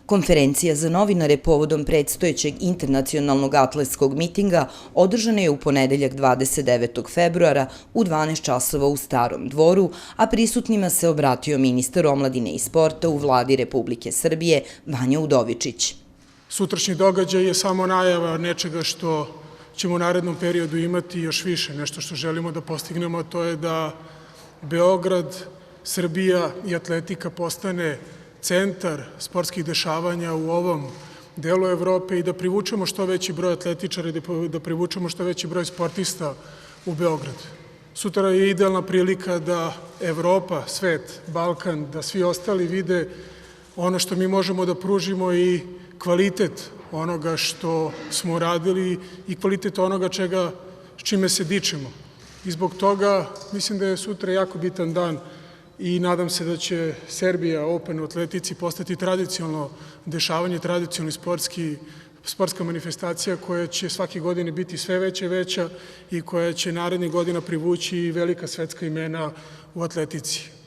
Konferencija za novinare povodom predstojećeg internacionalnog atletskog mitinga održana je u ponedeljak 29. februara u 12 časova u Starom dvoru, a prisutnima se obratio ministar omladine i sporta u Vladi Republike Srbije Vanja Udovičić. Sutrašnji događaj je samo najava nečega što ćemo u narednom periodu imati još više, nešto što želimo da postignemo, a to je da Beograd, Srbija i atletika postane centar sportskih dešavanja u ovom delu Evrope i da privučemo što veći broj atletičara i da privučemo što veći broj sportista u Beograd. Sutra je idealna prilika da Evropa, svet, Balkan, da svi ostali vide ono što mi možemo da pružimo i kvalitet onoga što smo radili i kvalitet onoga s čime se dičimo. I zbog toga mislim da je sutra jako bitan dan i nadam se da će Serbia Open u atletici postati tradicionalno dešavanje, tradicionalni sportska manifestacija koja će svake godine biti sve veća i veća i koja će narednih godina privući velika svetska imena u atletici.